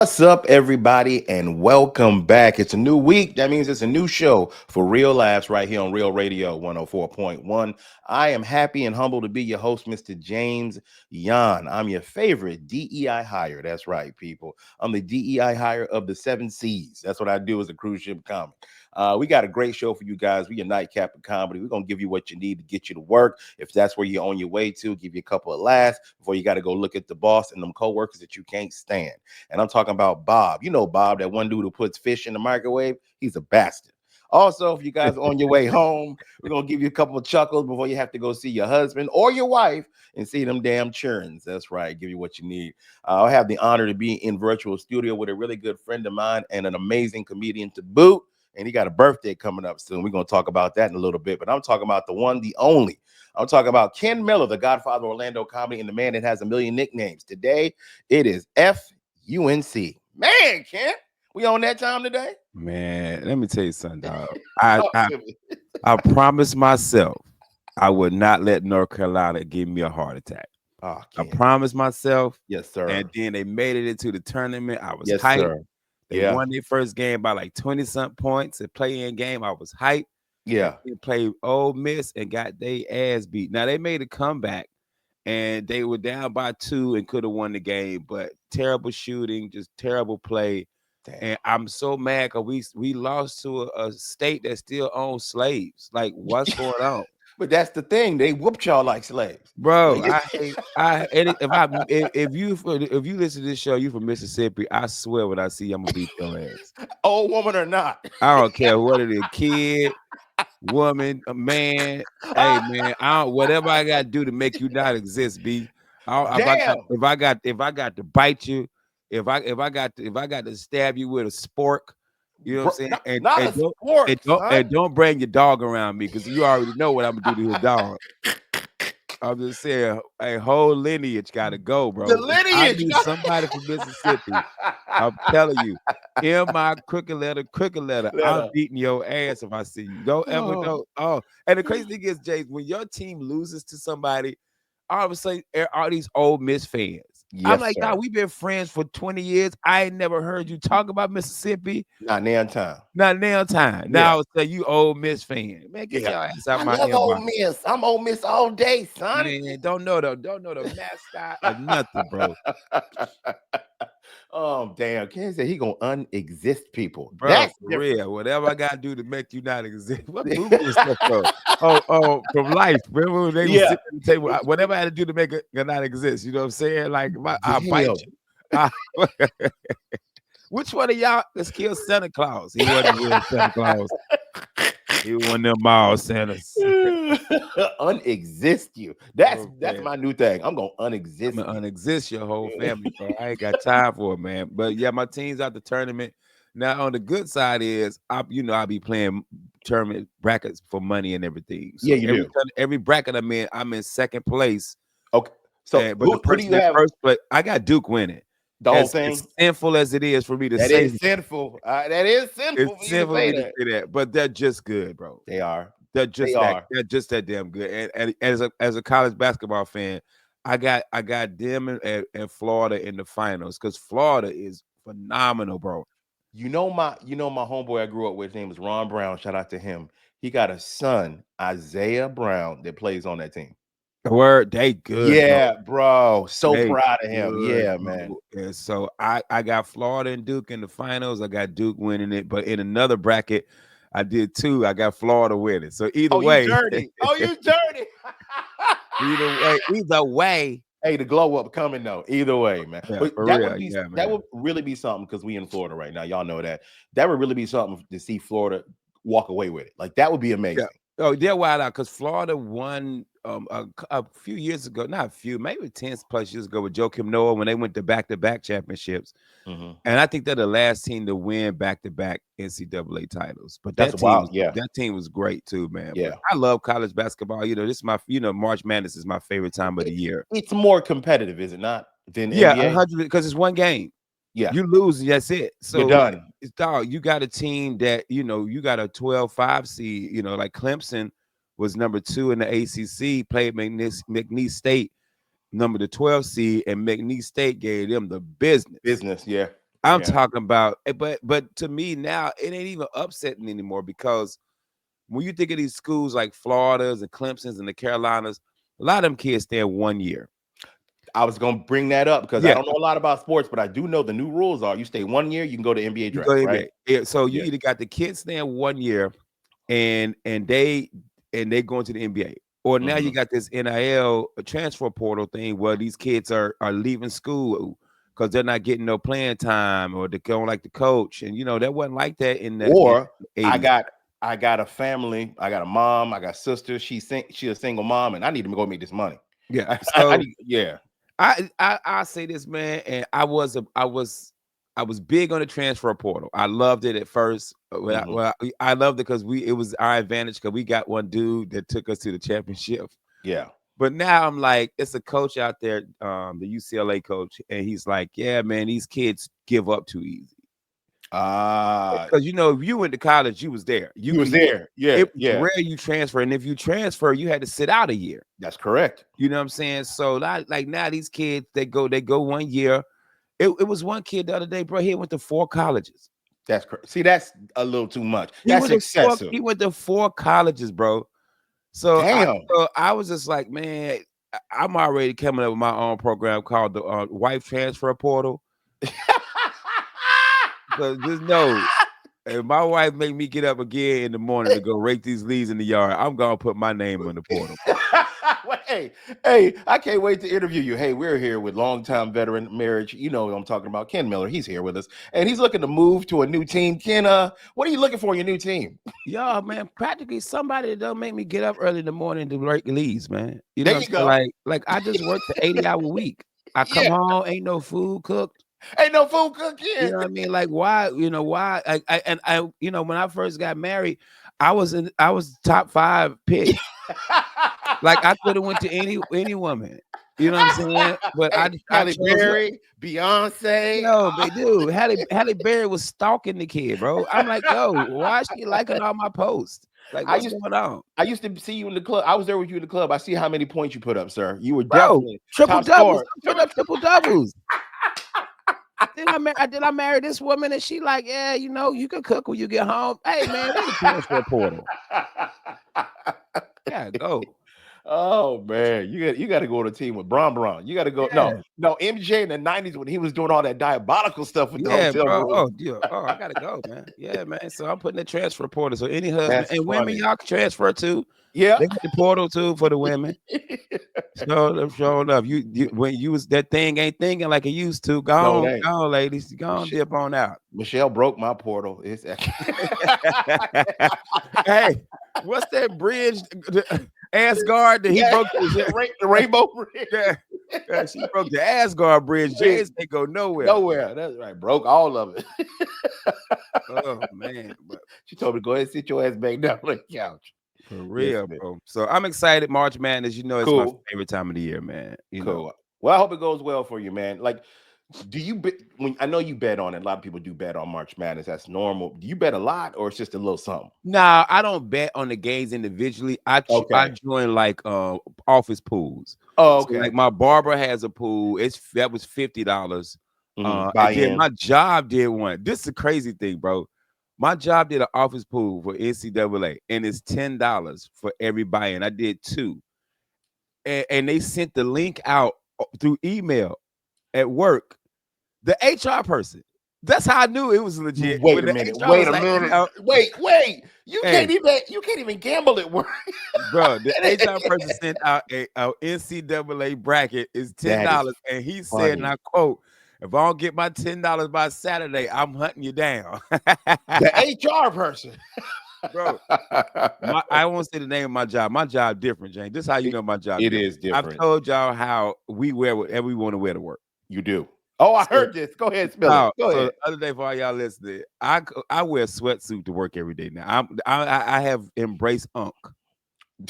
What's up, everybody, and welcome back. It's a new week. That means it's a new show for Real Laughs right here on Real Radio 104.1. I am happy and humbled to be your host, Mr. James Yan. I'm your favorite DEI hire. That's right, people. I'm the DEI hire of the seven C's. That's what I do as a cruise ship comic. We got a great show for you guys. We a nightcap of comedy. We're going to give you what you need to get you to work. If that's where you're on your way to, give you a couple of laughs before you got to go look at the boss and them coworkers that you can't stand. And I'm talking about Bob. You know Bob, that one dude who puts fish in the microwave. He's a bastard. Also, if you guys are on your way home, we're going to give you a couple of chuckles before you have to go see your husband or your wife and see them damn churns. That's right. Give you what you need. I have the honor to be in virtual studio with a really good friend of mine and an amazing comedian to boot. And he got a birthday coming up soon. We're going to talk about that in a little bit. But I'm talking about the one, the only. I'm talking about Ken Miller, the godfather of Orlando comedy and the man that has a million nicknames. Today, it is FUNC. Man, Ken, we on that time today? Man, let me tell you something, dog. I promised myself I would not let North Carolina give me a heart attack. Oh, I promised myself. Yes, sir. And then they made it into the tournament. I was Yes, hyped. sir. They won their first game by like 20-something points. The play-in game, I was hyped. Yeah. They played Ole Miss and got their ass beat. Now, they made a comeback, and they were down by 2 and could have won the game, but terrible shooting, just terrible play. Damn. And I'm so mad because we lost to a state that still owns slaves. Like, what's going on? But that's the thing. They whooped y'all like slaves. Bro, if you listen to this show, you from Mississippi, I swear when I see you, I'm gonna beat your ass. Old woman or not. I don't care what it is, kid, woman, a man. Hey man, whatever I gotta do to make you not exist, B. If I got to bite you, if I got to stab you with a spork, you know what I'm saying? And don't bring your dog around me because you already know what I'm gonna do to your dog. I'm just saying, a whole lineage gotta go, bro. The lineage. I need somebody from Mississippi. I'm telling you, in my crooked letter, I'm beating your ass if I see you. Don't ever know. Oh, and the crazy thing is, Jay, when your team loses to somebody, all of a sudden, all these Ole Miss fans. Yes, I'm like, God, we've been friends for 20 years. I ain't never heard you talk about Mississippi. Not now time. Now I'll say you Ole Miss fan. Man, get your ass out my inbox. Ole Miss. I'm Ole Miss all day, son. Man, don't know the mascot or nothing, bro. Oh, damn. Ken said he gonna unexist people. Bro, that's for real. Whatever I gotta do to make you not exist. What movie is that from? From Life. Remember when they were sitting at the table? Whatever I had to do to make it not exist. You know what I'm saying? Like, I'll bite you. Which one of y'all? Let's kill Santa Claus. He wasn't real Santa Claus. He was one of them mall Santas. Unexist you. That's my new thing. I'm gonna unexist. I'm gonna unexist your whole family, bro. I ain't got time for it, man. But yeah, my team's out the tournament. Now on the good side is I'll be playing tournament brackets for money and everything. So every bracket I'm in second place. Okay. So but who do you have? First place, I got Duke winning. The whole thing, as sinful as it is for me to say, that is sinful. That is sinful. It's sinful for me to say that, but they're just good, bro. They are. They're just that damn good. And as a college basketball fan, I got them and Florida in the finals because Florida is phenomenal, bro. You know my homeboy I grew up with. His name was Ron Brown. Shout out to him. He got a son, Isaiah Brown, that plays on that team. The word, they good. Yeah, bro. So proud of him. Good, yeah, man. And so I got Florida and Duke in the finals. I got Duke winning it. But in another bracket, I did too. I got Florida winning. So either way. You dirty. You dirty. Either way. Hey, the glow up coming though. Either way, man. Yeah, but that would really be something because we in Florida right now. Y'all know that. That would really be something to see Florida walk away with it. Like that would be amazing. Yeah. Oh, they're wild out because Florida won a few years ago, not a few, maybe 10 plus years ago with Joakim Noah when they went to back-to-back championships. Mm-hmm. And I think they're the last team to win back-to-back NCAA titles. But that team was great too, man. Yeah. But I love college basketball. You know, this is my, March Madness is my favorite time of the year. It's more competitive, is it not? Than NBA? 100 because it's one game. Yeah, you lose, that's it. So you're done. It's dog. You got a team that you got a 12-5 seed. Like Clemson was number 2 in the ACC. Played McNeese State, number 12 seed, and McNeese State gave them the business. Yeah. I'm Yeah. talking about, but to me now it ain't even upsetting anymore because when you think of these schools like Florida's and Clemson's and the Carolinas, a lot of them kids stay 1 year. I was gonna bring that up because I Yeah, don't know a lot about sports, but I do know the new rules are you stay 1 year, you can go to NBA you go draft, right? NBA. Yeah, so you Yeah. either got the kids staying 1 year and they going to the NBA, or now you Mhm. got this NIL transfer portal thing where these kids are leaving school because they're not getting no playing time or they don't like the coach, and that wasn't like that in the Or I 80s. got I got a family, I got a mom, I got sisters. She a single mom, and I need to go make this money. Yeah, I so need, yeah. I say this, man, and I was big on the transfer portal. I loved it at first. Mhm. I loved it because it was our advantage because we got one dude that took us to the championship. Yeah. But now I'm like, it's a coach out there, the UCLA coach, and he's like, yeah, man, these kids give up too easy. Ah, Because if you went to college, you was there. you was there. Yeah, It was yeah. rare you transfer, and if you transfer, you had to sit out a year. That's correct. You know what I'm saying? So like now these kids, they go 1 year. It was one kid the other day, bro. He went to 4 colleges. That's correct. See, that's a little too much. He That's went to four. excessive. He went to 4 colleges, bro. So I, Damn. so I was just like, man, I'm already coming up with my own program called the Wife Transfer Portal. Because just know, if my wife make me get up again in the morning to go rake these leaves in the yard, I'm gonna put my name on the portal. Hey, hey, I can't wait to interview you. Hey, we're here with longtime veteran marriage. You know what I'm talking about. Ken Miller, he's here with us, and he's looking to move to a new team. Ken, what are you looking for in your new team? Y'all, man, practically somebody that don't make me get up early in the morning to rake leaves, man. You know There what you I'm saying? go. Like I just worked an 80-hour week. I come Yeah, home, ain't no food cooked. ain't no food cooked You yet. know what I mean? Like why? Why? When I first got married, I was top 5 pick. Like I could have went to any woman. You know what I'm saying? But Hey, I Halle chose her. Berry, Beyonce. Yo, but dude, Halle Berry was stalking the kid, bro. I'm like, yo, why is she liking all my posts? Like, I what's used going on? I used to see you in the club. I was there with you in the club. I see how many points you put up, sir. You were Bro, definitely triple top doubles. scorer. I'm putting up triple doubles. Did I marry this woman and she like, yeah, you can cook when you get home. Hey man, where the transfer portal? Yeah, go. Oh man, you got to go on a team with Bron Bron. You got to go. No, Yeah, no, MJ in the '90s when he was doing all that diabolical stuff with the yeah, hotel bro. room. Oh, dear. Oh, I gotta go, man. Yeah, man. So I'm putting the transfer portal. So any husband That's and women, funny. y'all can transfer too. Yeah. They got the portal too for the women. Sure enough. You when you was that thing ain't thinking like it used to. No, it Go ain't. on, ladies. Go on, Mich- dip on out. Michelle broke my portal. It's Hey, what's that bridge? Asgard that he yeah, broke the the Rainbow Bridge. yeah, yeah, she broke the Asgard bridge. Bridge. James can't go nowhere. Nowhere. That's right. Broke all of it. Oh man, but She told me to go ahead and sit your ass back down on the couch. for Yes, real, man. bro. So I'm excited. March Madness, it's my Cool. favorite time of the year, man. Cool. Well, I hope it goes well for you, man. Like, do you bet when I know you bet on it? A lot of people do bet on March Madness. That's normal. Do you bet a lot, or it's just a little something? Nah, I don't bet on the games individually. I Okay. join like office pools. Oh, So okay. like my barber has a pool. That was $50. Buy And then in. my job did one. This is a crazy thing, bro. My job did an office pool for NCAA, and it's $10 for every buy-in. I did 2, and they sent the link out through email at work. The HR person. That's how I knew it was legit. Wait When a the minute. HR Wait was a like, minute. Wait. hey, You can't even gamble at work. bro, the HR person sent out a NCAA bracket is That is $10, and he said, and funny. I quote, "If I don't get my $10 by Saturday, I'm hunting you down." The HR person. Bro, I won't say the name of my job. My job different, Jane. This is how you it, know my job it different. is I've different. told y'all how we wear whatever we want to wear to work. You do. Oh, I So heard this. Go ahead, spill it. no, Go so ahead. the other day for all y'all listening, I wear a sweatsuit to work every day now. I have embraced Unk.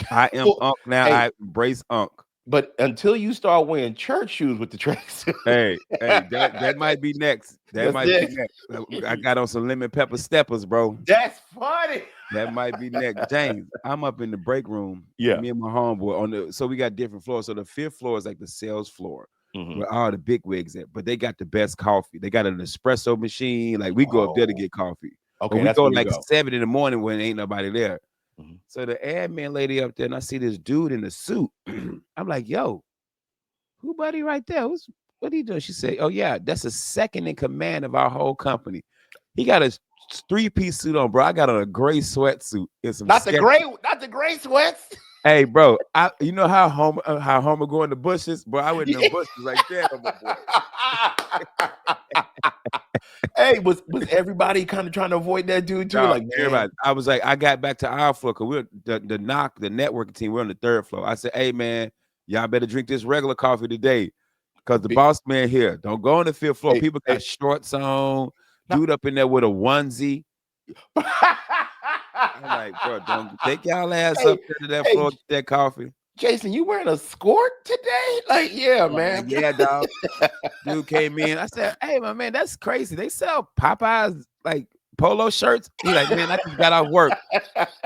I am Well, Unk now. hey, I embrace Unk. but until you start wearing church shoes with the tracksuit, Hey, that might be next. That that's might be it. next. I got on some lemon pepper steppers, bro. That's funny. That might be next. James, I'm up in the break room. Yeah. Me and my homeboy so we got different floors. So the 5th floor is like the sales floor. Mhm. where all the big wigs at, but they got the best coffee. They got an espresso machine. Like we go up there to Oh, get coffee, but okay, we that's go where you like go. 7 in the morning when ain't nobody there. Mhm. So the admin lady up there, and I see this dude in a suit. I'm like, yo, who buddy right there? What he doing? She said, oh yeah, that's a second in command of our whole company. He got a 3-piece suit on, bro. I got on a gray sweatsuit and some sketchy. Not the gray sweats. Hey, bro, you know how Homer go in the bushes, bro. I went in the bushes like, damn, my boy. Hey, was everybody kind of trying to avoid that dude too? Dog, Like, man, everybody. I was like, I got back to our floor because we're the networking team. We're on the 3rd floor. I said, hey man, y'all better drink this regular coffee today. Cause the big, boss man here. Don't go on the 5th floor. hey, People got hey, shorts on, not, dude up in there with a onesie. I'm like, bro, don't take y'all ass hey, up there to that hey, floor, get that coffee. Jason, you wearing a skirt today? Like, yeah, I'm like, man. yeah, dog. Dude came in. I said, hey, my man, that's crazy. They sell Popeyes like polo shirts. He like, man, I just got off work.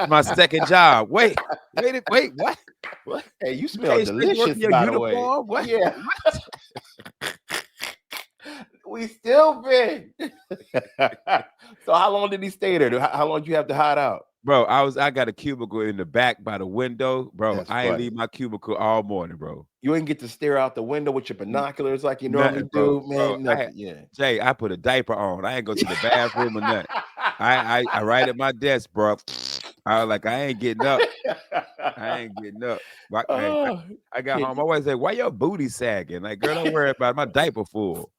My second job. Wait, what? What? Hey, you You smell came straight to work in delicious, your by the way. uniform? What? Yeah, What? we still been. So, how long did he stay there? How long did you have to hide out? Bro, I got a cubicle in the back by the window. Bro, That's I ain't leave funny. my cubicle all morning, bro. You didn't get to stare out the window with your binoculars like you normally Nothing, bro. do, Bro, man. I had Nothing. Yeah. Jay, I put a diaper on. I ain't go to the bathroom or nothing. I right at my desk, bro. I was like, I ain't getting up. I ain't getting up. Hey, Oh, I got kid home. My wife said, "Why your booty sagging?" Like, girl, don't worry about it. My diaper full.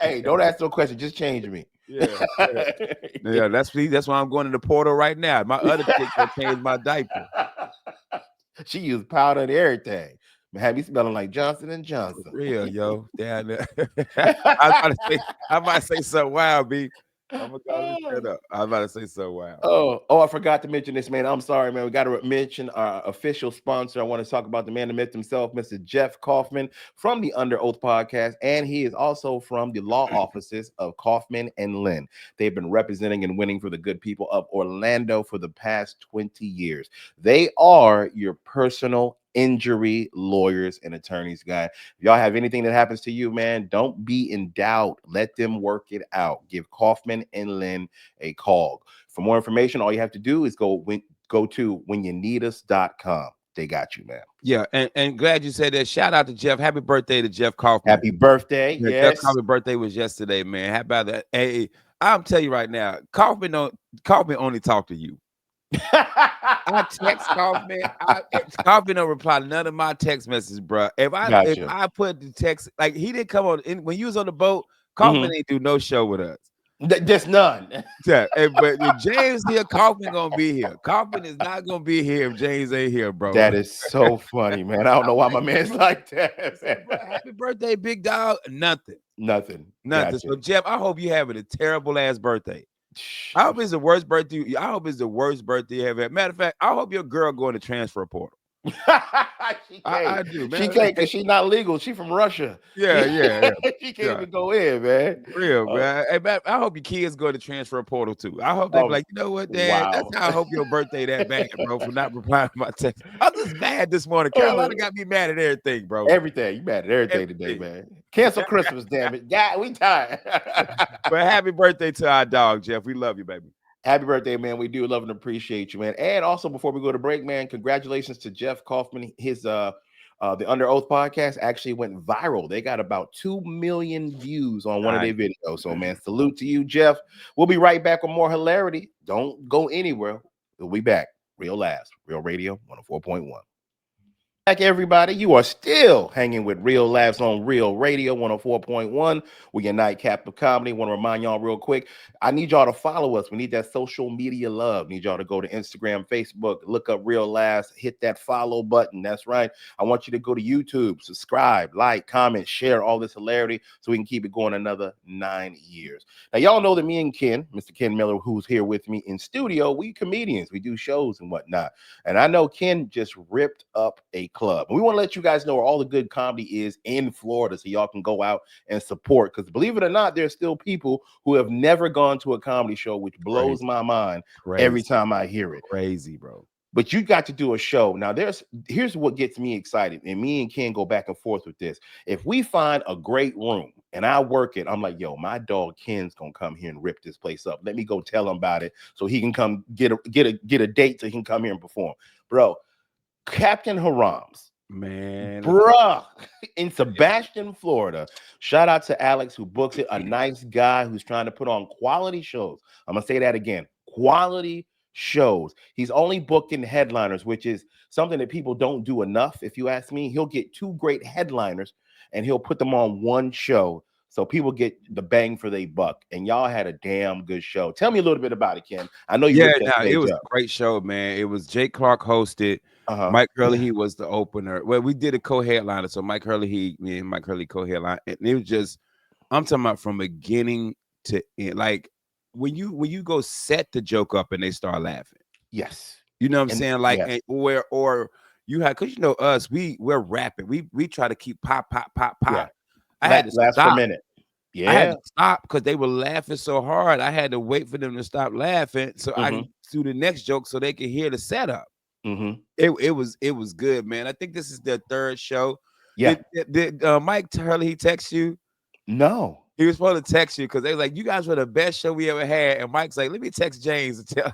hey, don't ask no question. Just change me. Yeah, yeah, yeah. That's why I'm going to the portal right now. My other chick gonna change my diaper. She used powder and everything. Have me smelling like Johnson and For Johnson. real, yo. Damn. I was about to say, I might say something wild, B. I'm gonna go and shut up. I was about to say something wild. Oh, I forgot to mention this, man. I'm sorry, man. We got to mention our official sponsor. I want to talk about the man, the myth himself, Mr. Jeff Kaufman from the Under Oath podcast, and he is also from the law offices of Kaufman and Lynn. They've been representing and winning for the good people of Orlando for the past 20 years. They are your personal injury lawyers and attorneys, guy. If y'all have anything that happens to you, man, don't be in doubt. Let them work it out. Give Kaufman and Lynn a call. For more information, all you have to do is go to whenyouneedus.com. They got you, man. Yeah, and glad you said that. Shout out to Jeff. Happy birthday to Jeff Kaufman. Happy birthday. Yeah, Jeff Yes. Kaufman's birthday was yesterday, man. How about that? Hey, I'm telling you right now, Kaufman only talk to you. I text Kaufman. Kaufman don't reply to none of my text messages, bro. If Gotcha. I put the text, like he didn't come on when you was on the boat, Kaufman Mhm. ain't do no show with us. There's none. Yeah, but if James here, Kaufman gonna be here. Kaufman is not gonna be here if James ain't here, bro. That is so funny, man. I don't know why my man's like I said, bro, that. happy birthday, big dog. Nothing. Nothing. Nothing. Gotcha. So, Jeff, I hope you having a terrible ass birthday. I hope it's the worst birthday. I hope it's the worst birthday you ever had. Matter of fact, I hope your girl going to transfer portal. She I can't. do, She man. can't because she's not legal. She from Russia. Yeah, yeah, yeah. She can't Yeah. even go in, man. Real, Uh, man. Hey, man, I hope your kids go to transfer portal too. I hope they be oh, like, you know what, Dad? That's wow. how I hope your birthday that bad, bro, for not replying to my text. I was just mad this morning. Uh, Carolina got me mad at everything, bro. everything. You mad at everything today, Everything. man. Cancel Christmas, damn it. God, we tired. But happy birthday to our dog, Jeff. We love you, baby. Happy birthday, man. We do love and appreciate you, man. And also, before we go to break, man, congratulations to Jeff Kaufman. His the Under Oath podcast actually went viral. They got about 2 million views on one of Nice. their videos. So, man, salute to you, Jeff. We'll be right back with more hilarity. Don't go anywhere. We'll be back. Real Laughs, Real Radio 104.1. Back, everybody. You are still hanging with Real Laughs on Real Radio 104.1. We your nightcap of comedy. Want to remind y'all real quick. I need y'all to follow us. We need that social media love. Need y'all to go to Instagram, Facebook, look up Real Laughs, hit that follow button. That's right. I want you to go to YouTube, subscribe, like, comment, share all this hilarity so we can keep it going another 9 years. Now, y'all know that me and Ken, Mr. Ken Miller, who's here with me in studio, we comedians. We do shows and whatnot. And I know Ken just ripped up a club. And we want to let you guys know where all the good comedy is in Florida so y'all can go out and support. Because believe it or not, there's still people who have never gone to a comedy show, which blows Crazy. my mind every Crazy. time I hear it. Crazy, bro. but you got to do a show. Now, here's what gets me excited, and me and Ken go back and forth with this. If we find a great room and I work it, I'm like, yo, my dog Ken's gonna come here and rip this place up. Let me go tell him about it so he can come get a date so he can come here and perform. Bro, Captain Haram's. Man, Bruh, in Sebastian, Florida. Shout out to Alex who books it. A nice guy who's trying to put on quality shows. I'm gonna say that again. Quality shows. He's only booking headliners, which is something that people don't do enough. If you ask me, he'll get two great headliners and he'll put them on one show so people get the bang for their buck. And y'all had a damn good show. Tell me a little bit about it, Ken. I know you yeah, ripped that no, it stage was up. a great show, man. It was Jake Clark hosted. Uh-huh. Mike Hurley, he was the opener. Well, we did a co-headliner, so me and Mike Hurley co-headline, and it was just, I'm talking about from beginning to end. Like when you go set the joke up and they start laughing. Yes. You know what I'm And saying? Like, yes. or you have, because you know us, we're rapping. We try to keep pop, pop, pop, Yeah. pop. I had to Last per stop. minute. I had Yeah. to stop because they were laughing so hard. I had to wait for them to stop laughing so I Mm-hmm. can do the next joke so they can hear the setup. Mm-hmm. It was good, man. I think this is their third show. Yeah. Did Mike Hurley, he text you? No. He was supposed to text you because they were like, you guys were the best show we ever had. And Mike's like, let me text James and tell him.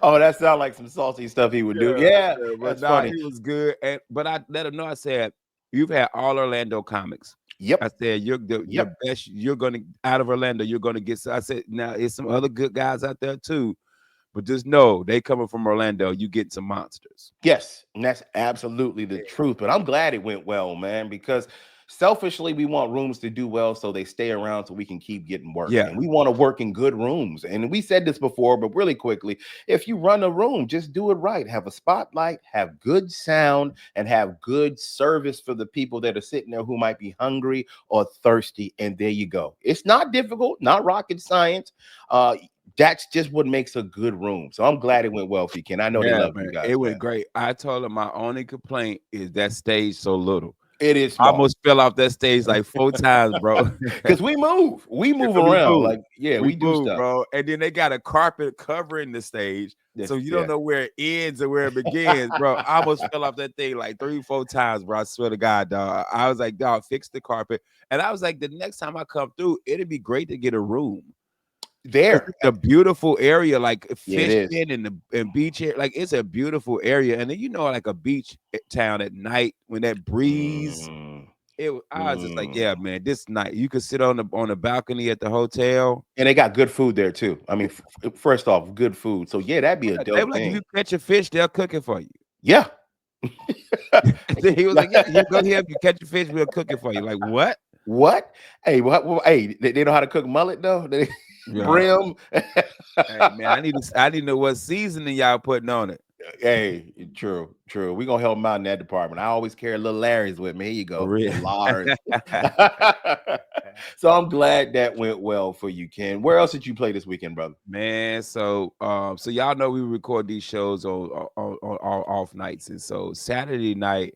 Oh, that sounds like some salty stuff he would do. Yeah, But that's nah, funny. he was good. But I let him know, I said, you've had all Orlando comics. I Yep. said, you're the Yep. best. You're going to, out of Orlando, you're going to get. I said, now, there's some other good guys out there too. But just know, they coming from Orlando, you getting some monsters. Yes, and that's absolutely the truth. But I'm glad it went well, man, because selfishly, we want rooms to do well so they stay around so we can keep getting work. Yeah. And we want to work in good rooms. And we said this before, but really quickly, if you run a room, just do it right. Have a spotlight, have good sound, and have good service for the people that are sitting there who might be hungry or thirsty. And there you go. It's not difficult, not rocket science. That's just what makes a good room. So I'm glad it went well for you, Ken. I know they Yeah, love you man. guys, It went man. great. I told him my only complaint is that stage so little. It is I small almost fell off that stage like 4 times, bro. because we move. We Yeah, move 'cause we around. move. Like, yeah, We we do move, stuff. bro. And then they got a carpet covering the stage. So you don't Yeah. know where it ends and where it begins, bro. I almost fell off that thing like 3, 4 times, bro. I swear to God, dog. I was like, dog, fix the carpet. And I was like, the next time I come through, it'd be great to get a room. There. It's a beautiful area, like Yeah, it is. fishing and beach area. Like it's a beautiful area. And then like a beach town at night when that breeze. Mm, I was just like, mm. yeah, man, this night you could sit on the balcony at the hotel. And they got good food there too. I mean, first off, good food. So yeah, that'd be a They were dope like, if thing. you catch a fish, they'll cook it for you. Yeah. He was like, yeah, you go here, if you catch a fish, we'll cook it for you. Like, what? What? Hey, hey, they know how to cook mullet though? Yeah. Brim. Hey, man, I need to know what seasoning y'all putting on it. Hey, true. We're gonna help them out in that department. I always carry little Larry's with me. Here you For go. real. Little Lars. So I'm glad that went well for you, Ken. Where else did you play this weekend, brother? Man, so y'all know we record these shows on off nights. And so Saturday night,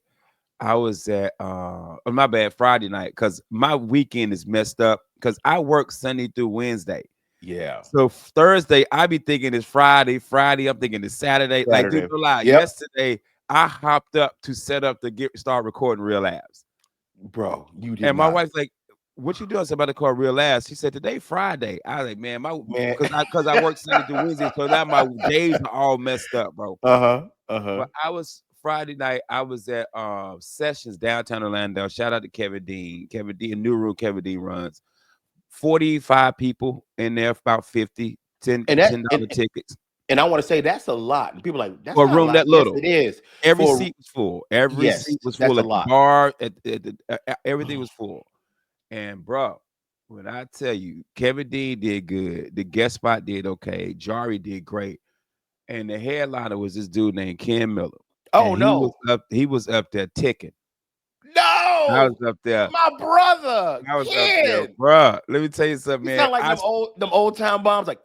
I was at my bad, Friday night, because my weekend is messed up because I work Sunday through Wednesday. Yeah. So Thursday, I be thinking it's Friday. Friday, I'm thinking it's Saturday. Like, dude, no lie. Yep. Yesterday, I hopped up to set up to start recording Real Labs. Bro, you did And my not. wife's like, "What you doing?" I said, "About to call Real Labs." She said, "Today Friday." I was like, "Man, because I work Sunday through Wednesday, so now my days are all messed up, bro." But I was Friday night. I was at Sessions downtown Orlando. Shout out to Kevin Dean. Kevin Dean, new room. Kevin Dean runs. 45 people in there, about 50, $10 tickets. And I want to say that's a lot. And people are like, that's For a not a room lot. that little. Yes, it is. Every seat was full. Every seat was full that's at a the lot. bar. Everything was full. And bro, when I tell you, Kevin Dean did good. The guest spot did okay. Jari did great. And the headliner was this dude named Ken Miller. Oh, and no. He was up there ticking. No, I was up there. My brother. I was up there, bro. Let me tell you something, man. You sound like them old time bombs, like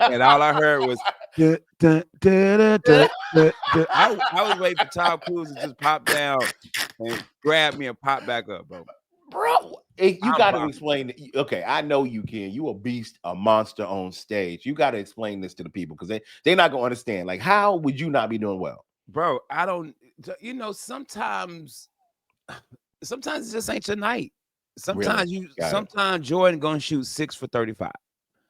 and all I heard was I was waiting for Tom Cruise to just pop down and grab me and pop back up, bro. Bro, You I got to bomb. explain. Okay, I know you can. You a beast, a monster on stage. You got to explain this to the people because they're not gonna understand. Like, how would you not be doing well? Bro, I don't, sometimes it just ain't your night. Really? Got it. Sometimes Jordan gonna shoot 6 for 35.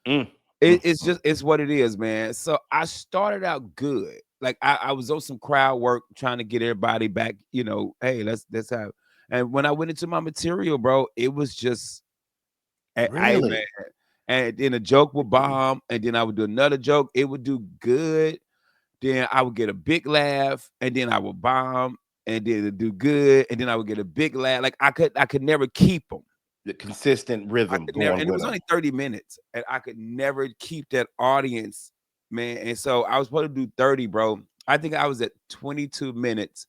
Mm, It's mm. just it's what it is, man. So I started out good. Like I was on some crowd work trying to get everybody back, hey, let's have. And when I went into my material, bro, it was just man. Really? And then a joke would bomb, and then I would do another joke, it would do good. Then I would get a big laugh, and then I would bomb, and then it'd do good, and then I would get a big laugh. Like I could never keep them. The consistent I rhythm could never, going and it with was them. only 30 minutes, and I could never keep that audience, man. And so I was supposed to do 30, bro. I think I was at 22 minutes,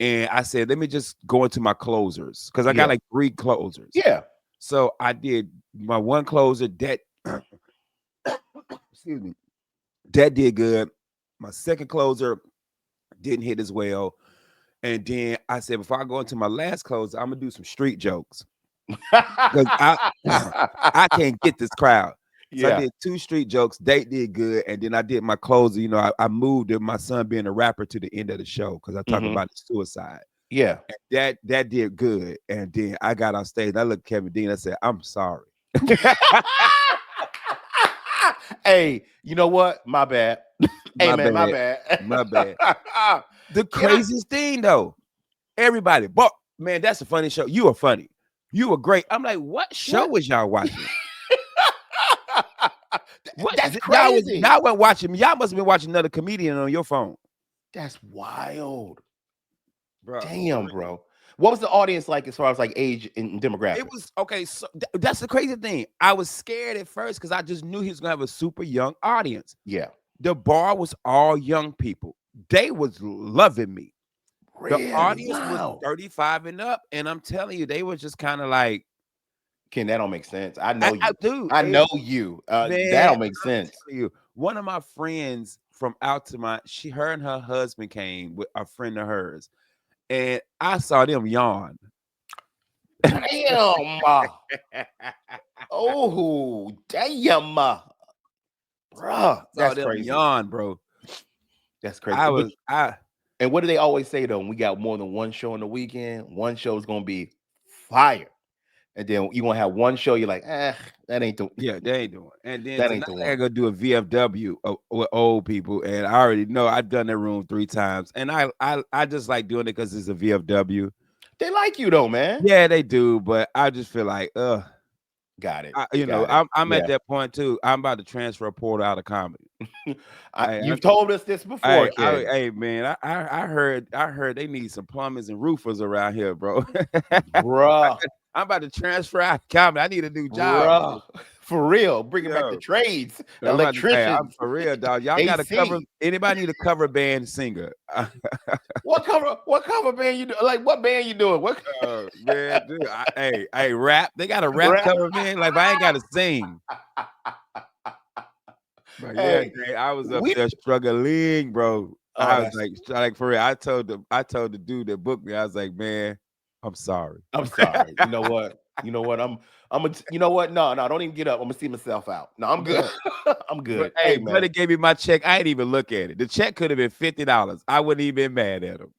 and I said, let me just go into my closers because I got Yeah. like 3 closers. Yeah. So I did my one closer that, excuse me, that did good. My second closer didn't hit as well. And then I said, before I go into my last closer, I'm gonna do some street jokes because I can't get this crowd. So I Yeah. did 2 street jokes. They did good, and then I did my closer. I moved my son being a rapper to the end of the show because I talked Hmm. about his suicide. Yeah. That did good, and then I got on stage. I looked at Kevin Dean. I said, "I'm sorry." Hey, you know what? My bad. Hey, My man, my bad. bad. My bad. The Can I? craziest thing though, everybody, but man, that's a funny show. You are funny. You were great. I'm like, what show What? was y'all watching? What That's crazy. y'all weren't watching? Y'all must have been watching another comedian on your phone, That's wild. bro. Damn, bro. What was the audience like as far as like age and It demographic? was okay. So that's the crazy thing. I was scared at first because I just knew he was gonna have a super young audience. Yeah. The bar was all young people. They was loving me. The Really? audience was Wow. 35 and up, and I'm telling you, they were just kind of like, Ken, that don't make sense. I know I you. do. I know you. That Man, don't make I'm sense. telling you, one of my friends from Altamont, her and her husband came with a friend of hers, and I saw them yawn. Damn. Oh, damn. Bruh. Saw That's them crazy. yawn, bro. That's crazy. I But was, I and what do they always say though? When we got more than one show in the weekend, one show is gonna be fire. And then you gonna have one show, you're like, that ain't the yeah, they ain't doing. And then that ain't tonight the I gotta one. go do a VFW with old people, and I already know I've done that room 3 times, and I just like doing it because it's a VFW. They like you though, man. Yeah, they do, but I just feel like, Got it. you know, Got it. I'm at Yeah. that point too. I'm about to transfer a portal out of comedy. Hey, You've told us this before, kid. hey, man, I heard they need some plumbers and roofers around here, bro. Bruh. I'm about to transfer out of comedy. I need a new job, bro. Bruh. For real. Bringing back the Yo, trades, I'm about to, hey, I'm electricians, for real, dog. Y'all got to cover. AC. Anybody need a cover band singer? What cover band you do? Like what band you doing? What Man, dude, hey, rap. They got a rap rap? cover band. Like, if I ain't got to sing. But yeah, Hey, Jay, I was up we there struggling, bro. oh I was that's like for real. I told the dude that booked me, I was like, man, I'm sorry. I'm sorry. You know what? You know what? You know what? No, don't even get up. I'm gonna see myself out. No, I'm good. Bro, I'm but good. hey, Hey man. buddy gave me my check. I didn't even look at it. The check could have been $50. I wouldn't even been mad at him.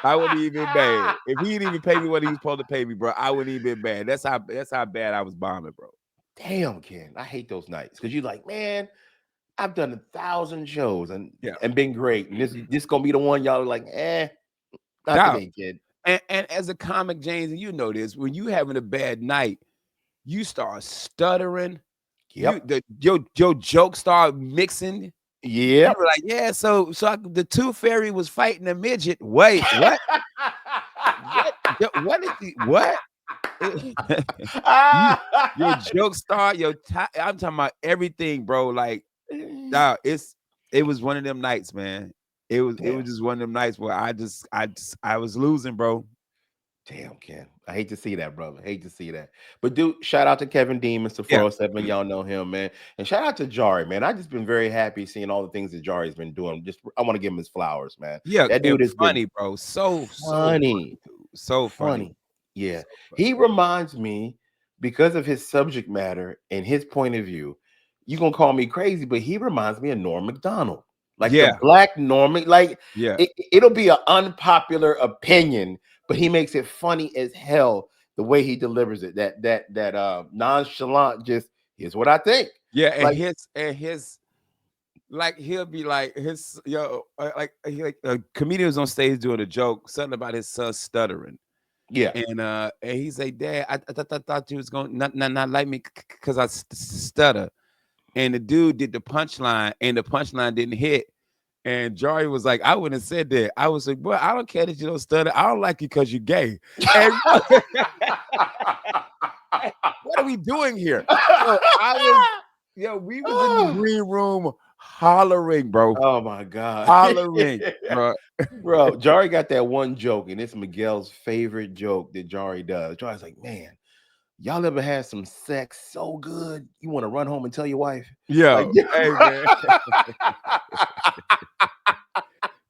I wouldn't even been mad. If he didn't even pay me what he was supposed to pay me, bro, I wouldn't even been mad. That's how bad I was bombing, bro. Damn, Ken. I hate those nights because you're like, man, I've done 1,000 shows and Yeah. been great. And this gonna be the one y'all are like, not Now, today, kid. and as a comic, James, and you know this, when you having a bad night, you start stuttering. Yep. Your jokes start mixing. You Yep. were like, yeah, the tooth fairy was fighting a midget. Wait, what? What is the what? You, your jokes start, I'm talking about everything, bro. Like, nah, it was one of them nights, man. It was Damn. just one of them nights where I was losing, bro. Damn, Ken. I hate to see that, brother. Hate to see that. But dude, shout out to Kevin Dean, Mr. Yeah. 407. Y'all know him, man. And shout out to Jari, man. I just been very happy seeing all the things that Jari's been doing. Just I want to give him his flowers, man. Yeah, That and dude has been funny, bro. So funny, funny. dude. So funny. Funny. Yeah. So funny. He reminds me because of his subject matter and his point of view. You're gonna call me crazy, but he reminds me of Norm Macdonald. Like the Yeah, black Norman, like yeah, it'll be an unpopular opinion, but he makes it funny as hell the way he delivers it. That nonchalant, just here's what I think. yeah. Like, And his like he'll be like like a comedian was on stage doing a joke, something about his son stuttering. yeah. And he say, "Dad, thought you was gonna not like me because I stutter." And the dude did the punchline, and the punchline didn't hit. And Jari was like, "I wouldn't have said that." I was like, "Boy, I don't care that you don't stutter. I don't like you because you're gay." And what are we doing here? Yo, we was in the green room hollering, bro, Oh my god. hollering, bro. Bro, Jari got that one joke, and it's Miguel's favorite joke that Jari does. Jari's like, man, y'all ever had some sex so good you want to run home and tell your wife? Like, Yo, hey man,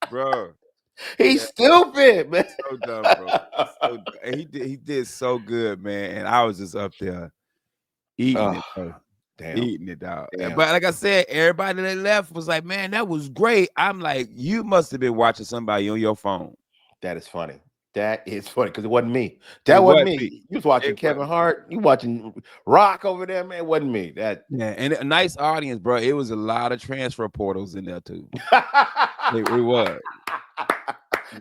bro. he's stupid, man. So dumb, bro. So and he did so good, man. And I was just up there eating Oh, it, bro. damn, Eating it out. damn. But like I said, everybody that left was like, man, that was great. I'm like, you must have been watching somebody on your phone. That is funny. That is funny because it wasn't me. It That wasn't wasn't me. me. You was watching It Kevin wasn't. Hart. You watching Rock over there, man. It wasn't me. That. Yeah, and a nice audience, bro. It was a lot of transfer portals in there too. It was a lot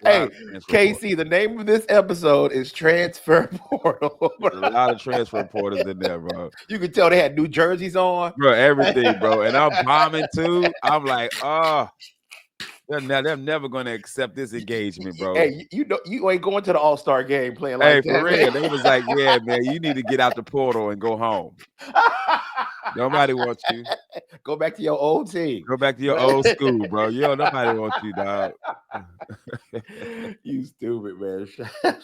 Hey, of transfer portals. KC, the name of this episode is Transfer Portal. There's a lot of transfer portals in there, bro. You could tell they had New Jerseys on. Bro, everything, bro. And I'm bombing too. I'm like, oh, they're never gonna accept this engagement, bro. Hey, you know you ain't going to the All-Star game playing Hey, like for that, real. man. They was like, yeah, man, you need to get out the portal and go home. Nobody wants you. Go back to your old team. Go back to your old school, bro. Nobody wants you, dog. You stupid, man.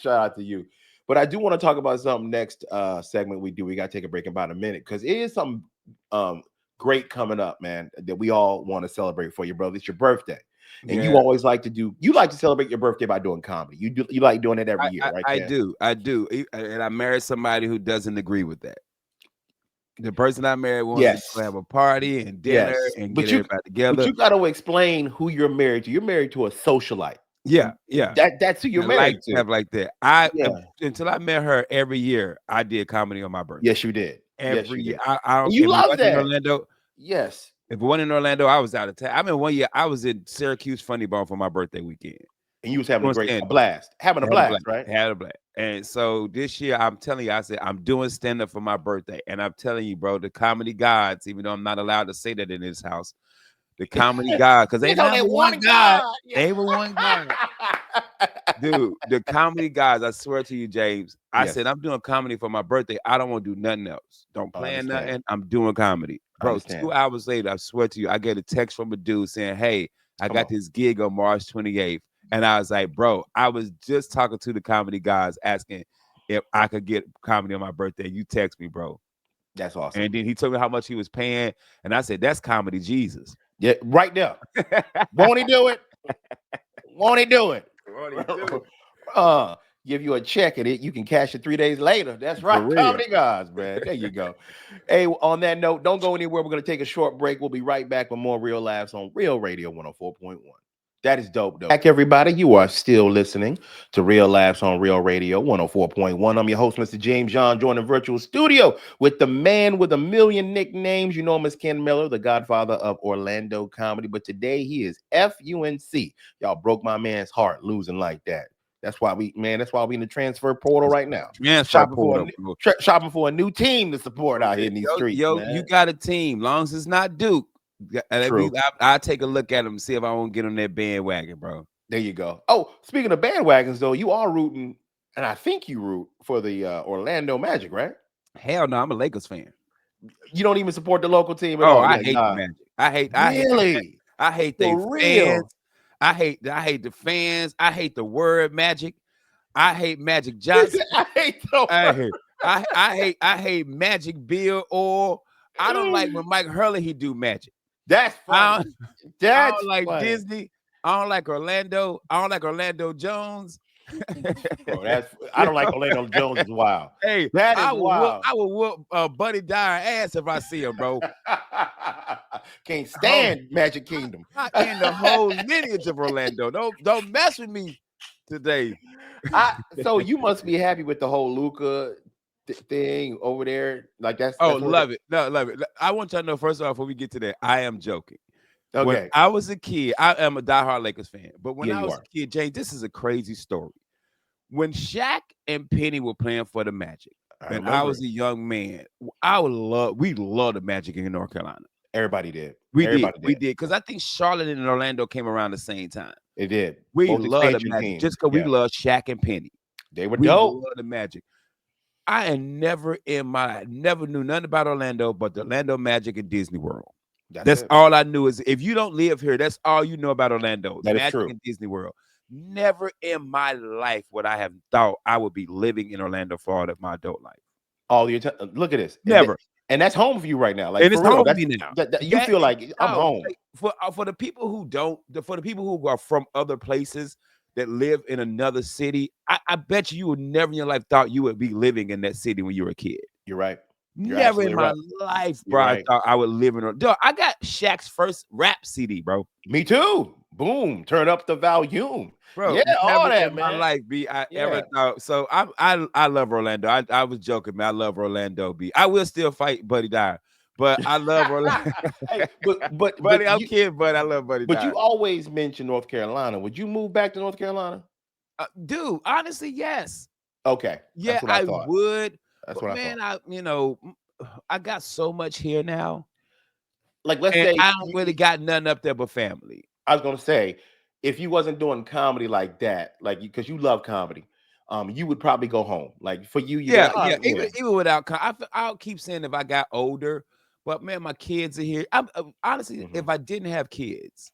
Shout out to you. But I do want to talk about something next segment we do. We got to take a break in about a minute because it is something great coming up, man, that we all want to celebrate for you, brother. It's your birthday. And you Yeah, always like to celebrate your birthday by doing comedy. You like doing it every year, right? I There. do. I do. And I married somebody who doesn't agree with that. The person I married wanted Yes. to have a party and dinner Yes. and But get everybody but together. you got to explain who you're married to. You're married to a socialite. Yeah, yeah. That's who you're I like married to to. have like that. Yeah. Until I met her every year, I did comedy on my birthday. Yes, you did. Yes, Every you year. did. I And don't you if it love wasn't in that. Orlando. Yes. If it wasn't in Orlando, I was out of town. I mean, one year I was in Syracuse Funny Bone for my birthday weekend. And you was having Doing a stand-up. blast. Having a Had a blast. blast, right? Had a blast. And so this year, I'm telling you, I said, I'm doing stand-up for my birthday. And I'm telling you, bro, the comedy gods, even though I'm not allowed to say that in this house, the comedy god, because they There's only not one one God. God. Yeah. They were one God. Dude, the comedy guys, I swear to you, James, I Yes. said, I'm doing comedy for my birthday. I don't want to do nothing else. Don't I plan understand. nothing. I'm doing comedy. I Bro, understand. 2 hours later, I swear to you, I get a text from a dude saying, hey, I Come got on. this gig on March 28th. And I was like, bro, I was just talking to the comedy guys asking if I could get comedy on my birthday. You text me, bro. That's awesome. And then he told me how much he was paying. And I said, that's comedy Jesus. Yeah, right there. Won't he do it? Won't he do it? Give you a check and you can cash it 3 days later. That's For right. real. Comedy guys, man. There you go. Hey, on that note, don't go anywhere. We're going to take a short break. We'll be right back with more Real Laughs on Real Radio 104.1. That is dope, though. Back, everybody. You are still listening to Real Laughs on Real Radio 104.1. I'm your host, Mr. James John, joined in virtual studio with the man with a million nicknames. You know him as Ken Miller, the godfather of Orlando comedy. But today he is FUNC. Y'all broke my man's heart losing like that. That's why we in the transfer portal right now. Shopping for a new team to support out here in these streets, man. You got a team. Long as it's not Duke. True. I'll take a look at them and see if I won't get on that bandwagon, bro. There you go. Oh, speaking of bandwagons, though, you are rooting, and I think you root for the Orlando Magic, right? Hell no, I'm a Lakers fan. You don't even support the local team at Oh, all. I hate the Magic. Really? I hate they fans. I hate the fans. I hate the word Magic. I hate Magic Johnson. I hate Magic Bill, or I don't like when Mike Hurley he do Magic. That's funny. I don't like funny. Disney. I don't like Orlando. I don't like Orlando Jones. Bro, I don't like Orlando Jones is wild. Hey, That is wild. I will whoop Buddy Dyer ass if I see him, bro. Can't Oh, stand Magic Kingdom. I in the whole lineage of Orlando. Don't mess with me today. So you must be happy with the whole Luca thing over there. Like Oh, that's what it love it. No, love it. I want y'all to know, first off, before we get to that, I am joking. When okay. I was a kid, I am a diehard Lakers fan. But when Yeah, I you was are. a kid, Jay, this is a crazy story. When Shaq and Penny were playing for the Magic, I and I remember was it. a young man, we love the Magic in North Carolina. Everybody did. We did, Everybody we did. did, because I think Charlotte and Orlando came around the same time. It did. We Both love the expansion Magic teams. just because we Yeah. love Shaq and Penny. They were We dope. love the Magic. I had never never knew nothing about Orlando but the Orlando Magic and Disney World. That's That's it. all I knew. Is if you don't live here, that's all you know about Orlando, That is Magic true. and Disney World. Never in my life would I have thought I would be living in Orlando for all of my adult life. All your time. Look at this. Never. And that's home for you right now. Like And for it's real. home to That's me now. you feel like I'm No, home. like, for the people who don't, for the people who are from other places that live in another city, I bet you would never in your life thought you would be living in that city when you were a kid. You're right. You're Never in absolutely my right. life, You're bro, I right. thought I would live in. Dog, I got Shaq's first rap CD, bro. Me too. Boom. Turn up the volume. Bro, Yeah, all never that, in my man. life, B, I ever Yeah. thought. So I love Orlando. I was joking, man. I love Orlando, B. I will still fight Buddy Dyer, but I love Orlando. Hey, but Buddy, I'm kidding, but I love Buddy but Dyer. you always mention North Carolina. Would you move back to North Carolina? Dude, honestly, yes. Okay. Yeah, That's what I I thought. would. That's But what I man, thought. I got so much here now, Like, let's and say I don't really got nothing up there but family. I was gonna say, if you wasn't doing comedy like that, like because you love comedy, you would probably go home. Like for you, you'd be Yeah, like, yeah. oh, yeah. Even without, I'll keep saying if I got older, but man, my kids are here. Honestly, if I didn't have kids,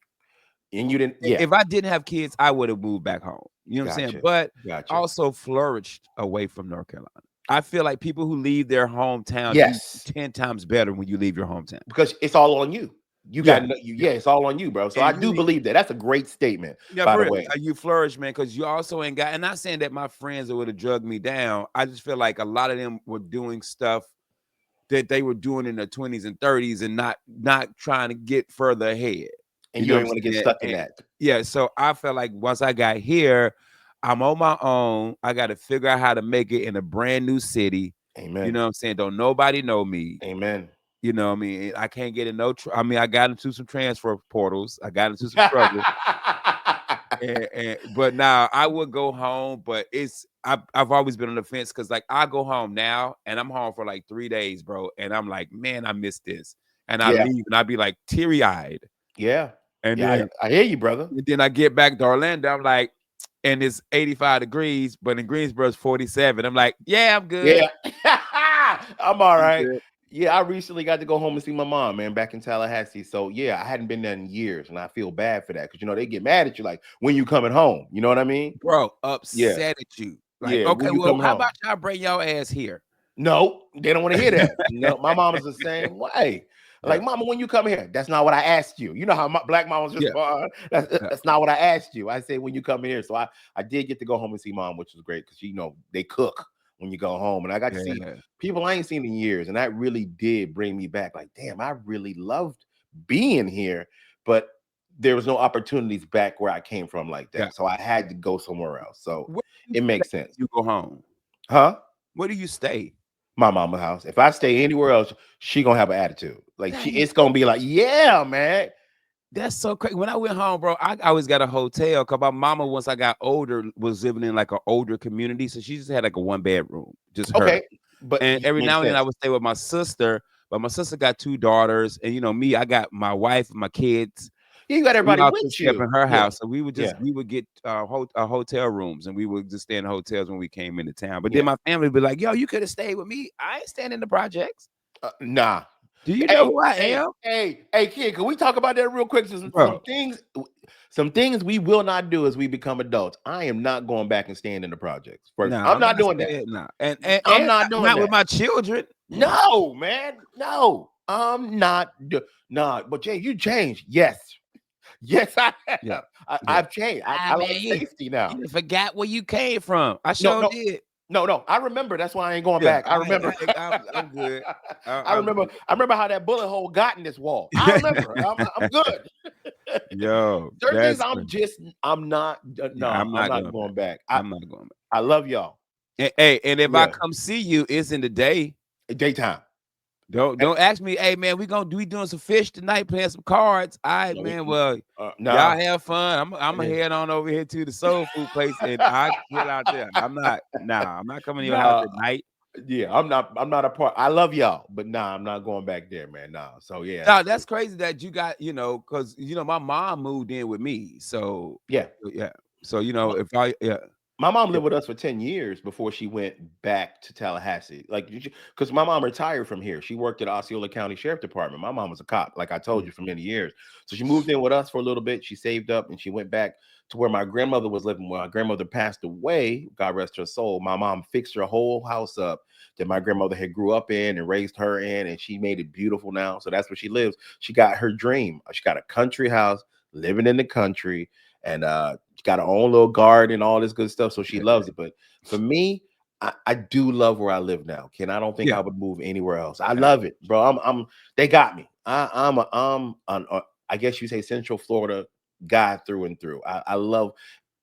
And you didn't, yeah. if I didn't have kids, I would have moved back home. You know what I'm saying? Gotcha. But Gotcha. also flourished away from North Carolina. I feel like people who leave their hometown Yes. do 10 times better when you leave your hometown. Because it's all on you. You Yeah. got yeah, it's all on you, bro. So And I do believe that. That's a great statement, Yeah, by for the real. way. You flourish, man, because you also ain't got, and not saying that my friends that would have drugged me down. I just feel like a lot of them were doing stuff that they were doing in their 20s and 30s and not trying to get further ahead. And you know don't what want to I'm get saying? stuck in that. Yeah, so I felt like once I got here, I'm on my own. I got to figure out how to make it in a brand new city. Amen. You know what I'm saying? Don't nobody know me. Amen. You know what I mean? I can't get in no. I got into some transfer portals. I got into some trouble. But now I would go home, but I've always been on the fence because like I go home now and I'm home for like 3 days, bro, and I'm like, man, I miss this, and I leave and I be like teary eyed, Yeah, and yeah, then I hear you, brother. and then I get back to Orlando, I'm like, and it's 85 degrees, but in Greensboro it's 47. I'm like, yeah, I'm good. Yeah, I'm all right. Good. Yeah, I recently got to go home and see my mom, man, back in Tallahassee. So yeah, I hadn't been there in years, and I feel bad for that because they get mad at you like when you coming home. You know what I mean? Bro, upset at you. Like, okay, when you well, come how home. about y'all bring your ass here? No, they don't want to hear that. No, my mom is the same way. Like, mama, when you come here, that's not what I asked you. You know how black mamas respond. That's not what I asked you. I say when you come here. So I did get to go home and see mom, which was great because they cook when you go home, and I got to see people I ain't seen in years, and that really did bring me back. Like, damn, I really loved being here, but there was no opportunities back where I came from like that. So I had to go somewhere else. So it makes sense. You go home, huh? Where do you stay? My mama's house. If I stay anywhere else, she gonna have an attitude. Like it's gonna be like, yeah, man. That's so crazy. When I went home, bro, I always got a hotel because my mama, once I got older, was living in like an older community. So she just had like a 1-bedroom, just her. Okay. But and every now and then I would stay with my sister, but my sister got 2 daughters, and me, I got my wife and my kids. You got everybody with you in her house, so we would get hotel rooms, and we would just stay in hotels when we came into town. But then my family would be like, "Yo, you could have stayed with me. I ain't staying in the projects." Nah. Do you know who I am? Hey, kid, can we talk about that real quick? Some things we will not do as we become adults. I am not going back and staying in the projects. I'm not doing that. Nah. And I'm not doing that with my children. No, man. No, I'm not. Nah, but Jay, you changed. Yes. Yes, I Yeah, have. yeah. I've changed. Ah, I man, like safety now. you forgot where you came from. I No, sure no, did. no. I remember. That's why I ain't going Yeah, back. I remember. I'm good. I I'm remember. I remember how that bullet hole got in this wall. I remember. I'm good. Yo, Certain things that's good. I'm not. Yeah, No, I'm I'm not not going back. going back. I'm not going back. I love y'all. Hey, and if I Yeah, come see you, it's in the day. daytime. Don't ask me, hey man, we doing some fish tonight, playing some cards. All right, No, man. Well, y'all nah. have fun. I'm gonna head on over here to the soul food place and I chill out there. I'm not coming to your house Nah. at night. Yeah, I'm not. I'm not a part. I love y'all, but nah, I'm not going back there, man. Nah. So yeah, No, that's crazy that you got, because my mom moved in with me. So yeah. yeah. So if I My mom lived with us for 10 years before she went back to Tallahassee. Like, because my mom retired from here. She worked at Osceola County Sheriff Department. My mom was a cop, like I told you, for many years. So she moved in with us for a little bit. She saved up and she went back to where my grandmother was living. When my grandmother passed away, God rest her soul, my mom fixed her whole house up that my grandmother had grew up in and raised her in, and she made it beautiful now. So that's where she lives. She got her dream. She got a country house, living in the country, and she got her own little garden and all this good stuff. So she loves it. But for me, I do love where I live now, Ken. I don't think yeah. I would move anywhere else. I love it, bro. They got me. I guess you say Central Florida guy through and through. I love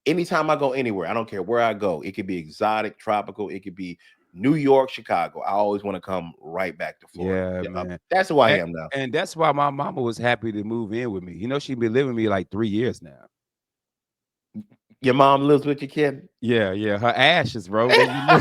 anytime I go anywhere. I don't care where I go. It could be exotic, tropical. It could be New York, Chicago. I always want to come right back to Florida. Yeah, Yeah, man. that's who I And, am now. and that's why my mama was happy to move in with me. She been living with me like 3 years now. Your mom lives with your kid. Yeah, yeah. Her ashes, bro. I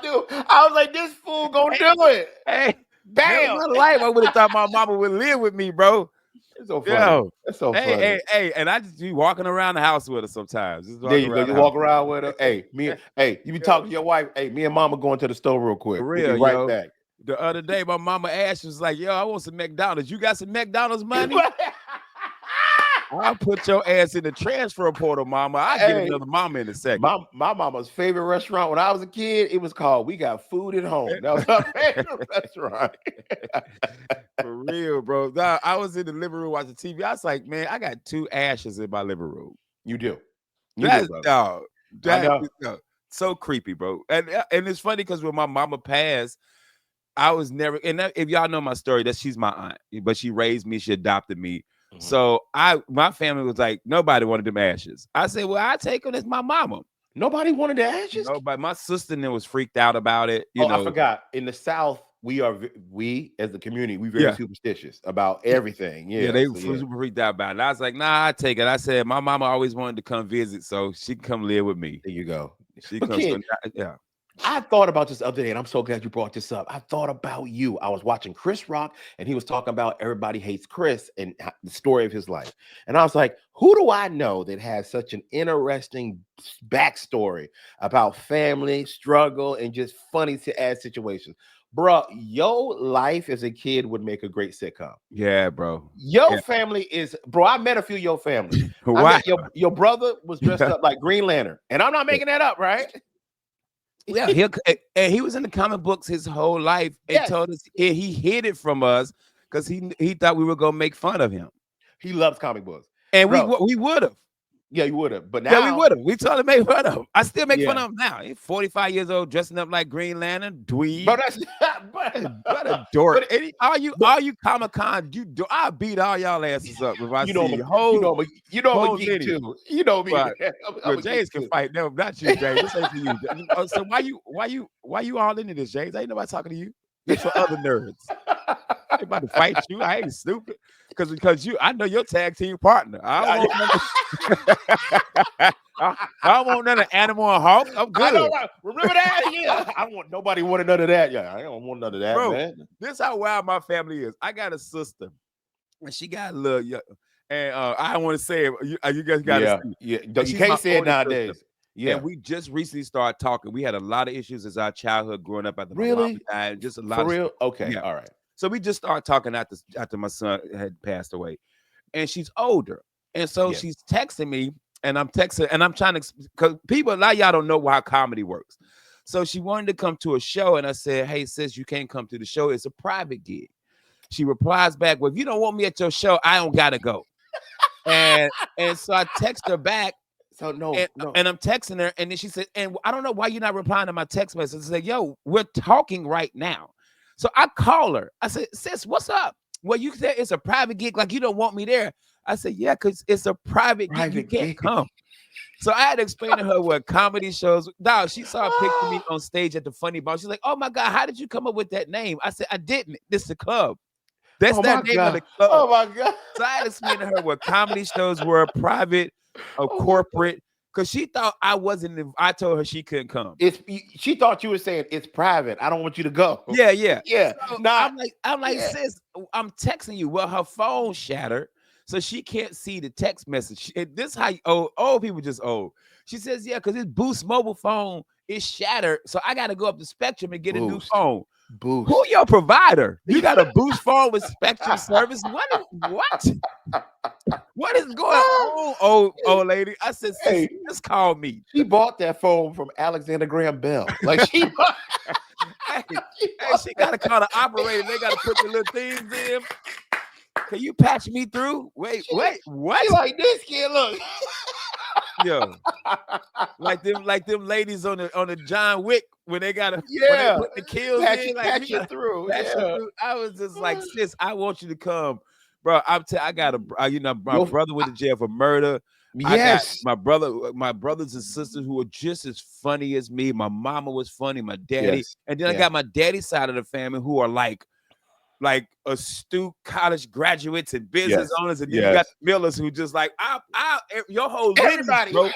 do. I was like, this fool gonna do it. Hey, never in Bam. my life I would have thought my mama would live with me, bro. It's so funny. Yo. It's so Hey, funny. hey, hey, and I just be walking around the house with her sometimes. Just There walking you go. around You the house. walk around with her. Hey, you be Yo, talking to your wife. Hey, me and mama going to the store real quick. for We'll be real, right yo. back. The other day, my mama asked was like, yo, I want some McDonald's. You got some McDonald's money? I'll put your ass in the transfer portal, mama. I'll get Hey, another mama in a second. my mama's favorite restaurant when I was a kid, it was called We Got Food at Home. That was her favorite restaurant. For real, bro. Nah, I was in the living room watching TV. I was like, man, I got 2 ashes in my living room. You do. You do, That's brother. dog. I That know. is so creepy, bro. And it's funny because when my mama passed, I was never. If y'all know my story, that she's my aunt, but she raised me. She adopted me. Mhm. So my family was like, nobody wanted them ashes. I said, well, I take them as my mama. Nobody wanted the ashes? Nobody. My sister then was freaked out about it. Oh, I forgot. In the South, we as the community, we very Yeah. superstitious about everything. Yeah, Yeah. they So were yeah, super freaked out about it. I was like, nah, I take it. I said, my mama always wanted to come visit, so she can come live with me. there you go. She But comes. So kid, yeah. I thought about this the other day, and I'm so glad you brought this up. I thought about you. I was watching Chris Rock, and he was talking about everybody hates Chris and the story of his life. And I was like, who do I know that has such an interesting backstory about family, struggle, and just funny to add situations? Bro, your life as a kid would make a great sitcom. Yeah, bro. Your Yeah. family is, bro. I met a few of your family. I Why? met your brother was dressed up like Green Lantern, and I'm not making that up, right? Yeah, and he was in the comic books his whole life and Yes, told us he hid it from us because he thought we were gonna make fun of him. he loves comic books, And we bro. we would have. Yeah, you would have, but Yeah, we now, would have. We told him to make fun of him. I still make fun yeah, of him now. He's 45 years old, dressing up like Green Lantern, bro. dweeb. That's What a dork. but, And but all you Comic Con, I'll beat all y'all asses up if I you know, see you. Whole I'm a whole geek lineage. too. You know me, man. But I'm well, a geek James can too. fight. No, not you, James. This ain't for you. So why you all into this, James? Ain't nobody talking to you. This for other nerds. I ain't about to fight you. I ain't stupid. Because I know your tag team partner. I don't want none I don't want none of Animal and Hawk. I'm I know, good. right? Remember that? Yeah, I don't want nobody wanted none of that. Yeah, I don't want none of that, Bro, man. this how wild my family is. I got a sister, and she got a little young. And I don't want to say it. You guys got to Yeah, see. yeah. And You she's my can't say it older sister. nowadays. And Yeah, we just recently started talking. We had a lot of issues as our childhood growing up after my mom really, died. Just a for lot of real. stuff. Okay, Yeah. all right. So we just started talking after my son had passed away. And she's older. And so Yeah, she's texting me, and I'm texting, and I'm trying to, because people, a lot of y'all don't know how comedy works. So she wanted to come to a show, and I said, hey, sis, you can't come to the show. It's a private gig. She replies back, "Well, if you don't want me at your show, I don't gotta go." And so I text her back. So And, no. and I'm texting her, and then she said, "And I don't know why you're not replying to my text message." I said, "Yo, we're talking right now." So I call her. I said, "Sis, what's up?" "Well, you said it's a private gig, like you don't want me there." I said, "Yeah, because it's a private gig. You Private can't gig. come." So I had to explain to her what comedy shows. Dog, she saw a picture of me on stage at the Funny Bone. She's like, "Oh my God, how did you come up with that name?" I said, "I didn't. This is the club. That's Oh my that name of God. the club." Oh my God. So I had to explain to her what comedy shows were, private or Oh my God. corporate, because she thought I wasn't. I told her she couldn't come. She thought you were saying it's private. I don't want you to go. Yeah, yeah. Yeah. So Not I'm like, yeah. sis, I'm texting you. Well, her phone shattered, so she can't see the text message. This how old people just old. She says, yeah, because this Boost mobile phone is shattered, so I got to go up to Spectrum and get a new Boost. phone. Who Boost. your provider? You got a Boost phone with Spectrum service? What? What is going on, old lady? I said, sis, Hey, just call me. she bought that phone from Alexander Graham Bell. Like she bought, Hey, she hey, bought she that. got to call the operator. They got to put the little things in. Can you patch me through? Wait, She what? like this kid. Look. Yo, like them ladies on the John Wick when they when they Yeah. put the kills in, like Patch you it got through. patch it Yeah. through. I was just like, sis, I want you to come, bro. I got my Yo, brother went to jail for murder. I got yes. my brothers and sisters who were just as funny as me. My mama was funny, my daddy, Yes. and then I Yeah. got my daddy's side of the family who are like astute college graduates and business Yes. owners, and then you got Yes. the Millers who just like your whole lineage, Everybody. bro.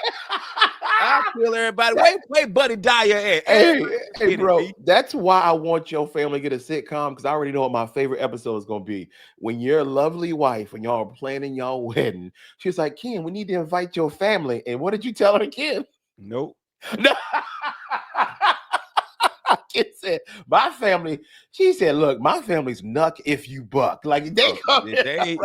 I feel everybody. Wait, Buddy Dyer at. Hey, Get it, bro. B. That's why I want your family to get a sitcom because I already know what my favorite episode is gonna be. When your lovely wife and y'all are planning your wedding, she's like, "Ken, we need to invite your family." And what did you tell her, Ken? Nope. No. Ken said, "My family." She said, "Look, my family's nuck if you buck." Like they Oh, come here, they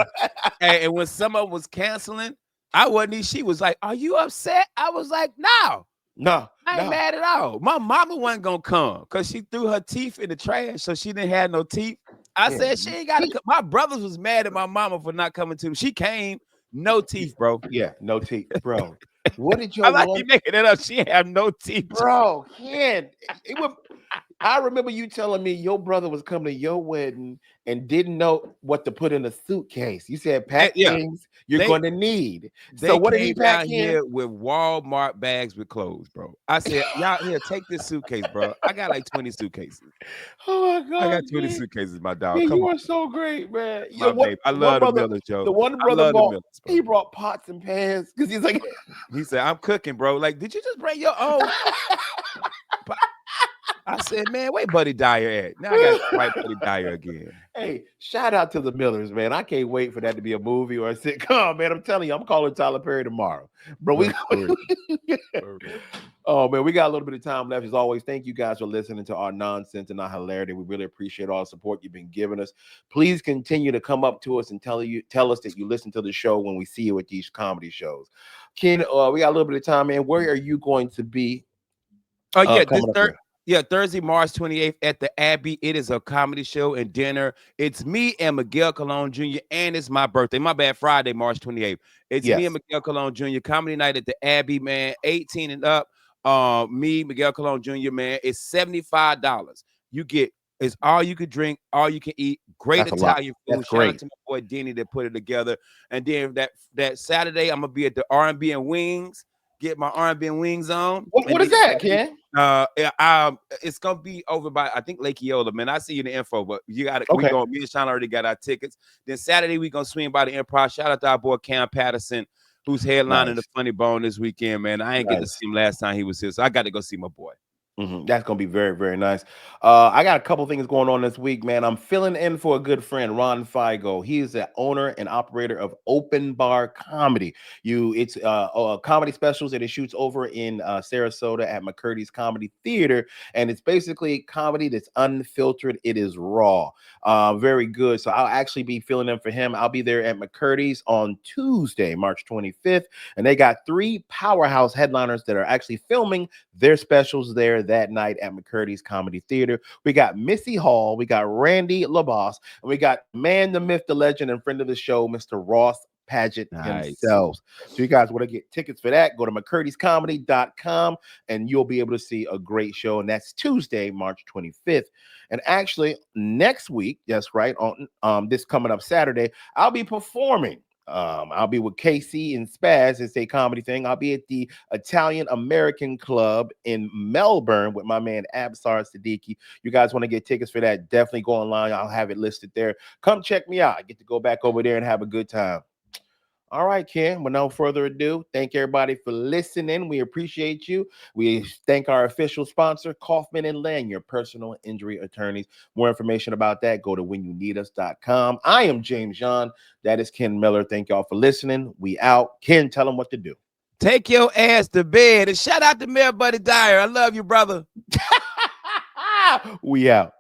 and when someone was canceling, I wasn't. She was like, "Are you upset?" I was like, "No, no, I ain't no. mad at all." My mama wasn't gonna come because she threw her teeth in the trash, so she didn't have no teeth. I Yeah. said she ain't gotta come. My brothers was mad at my mama for not coming to. She came, no teeth, bro. Yeah, no teeth, bro. What did I your like one, you making it up. She have no teeth. bro? Ken, it was. I remember you telling me your brother was coming to your wedding and didn't know what to put in a suitcase. You said pack Yeah, things you're they going to need. So they what did he came pack down in? here with Walmart bags with clothes, bro. I said, y'all here, take this suitcase, bro. I got like 20 suitcases. Oh my I God, got 20 man. suitcases, my dog. Man, Come you on, are so great, man. You know my what? baby. I One love the brother, Millers, Joe. the one I brother love the bought. Millers, He bro. brought pots and pans because he's like, He said, I'm cooking, bro. Like, did you just bring your own? I said, man, where Buddy Dyer at? Now I got to fight Buddy Dyer again. hey, shout out to the Millers, man. I can't wait for that to be a movie or a sitcom, man. I'm telling you, I'm calling Tyler Perry tomorrow, bro. We. For real. For real. Oh man, we got a little bit of time left. As always, thank you guys for listening to our nonsense and our hilarity. We really appreciate all the support you've been giving us. Please continue to come up to us and tell us that you listen to the show when we see you at these comedy shows. Ken, we got a little bit of time, man. Where are you going to be Oh yeah, coming up here? Thursday, March 28th at the Abbey. It is a comedy show and dinner. It's me and Miguel Colon Jr. and it's my birthday. My bad, Friday, March 28th. It's me and Yes, Miguel Colon Jr. Comedy night at the Abbey, man. 18 and up. Me, Miguel Colon Jr., man. It's $75. You get it's all you could drink, all you can eat. Great that's a lot. Italian That's food. Shout out great. to my boy Denny that put it together. And then that Saturday, I'm gonna be at the R&B and Wings. Get my R&B and Wings on. What And is then that, Ken? it's gonna be over by I think Lake Eola, man. I see you in the info, but you got it. We Okay, going. Me and Sean already got our tickets. Then Saturday we gonna swing by the Improv. Shout out to our boy Cam Patterson, who's headlining the nice, Funny Bone this weekend, man. I ain't get to nice. see him last time he was here, so I got to go see my boy. That's gonna be very, very nice. I got a couple things going on this week, man. I'm filling in for a good friend, Ron Figo. He is the owner and operator of Open Bar Comedy. It's comedy specials that he shoots over in Sarasota at McCurdy's Comedy Theater, and it's basically comedy that's unfiltered. It is raw, very good. So I'll actually be filling in for him. I'll be there at McCurdy's on Tuesday, March 25th, and they got 3 powerhouse headliners that are actually filming their specials there that night at McCurdy's Comedy Theater. We got Missy Hall, we got Randy LaBosse, and we got the man, the myth, the legend, and friend of the show, Mr. Ross Paget Nice. himself. So you guys want to get tickets for that, go to McCurdy'sComedy.com and you'll be able to see a great show. And that's Tuesday, March 25th. And actually, next week, yes, right, on this coming up Saturday, I'll be performing. I'll be with KC and Spaz. It's a comedy thing. I'll be at the Italian American Club in Melbourne with my man Absar Siddiqui. You guys want to get tickets for that? Definitely go online. I'll have it listed there. Come check me out. I get to go back over there and have a good time. All right, Ken. Without further ado, thank everybody for listening. We appreciate you. We thank our official sponsor, Kaufman and Land, your personal injury attorneys. More information about that, go to whenyouneedus.com. I am James John. That is Ken Miller. Thank y'all for listening. We out. Ken, tell them what to do. Take your ass to bed. And shout out to Mayor Buddy Dyer. I love you, brother. We out.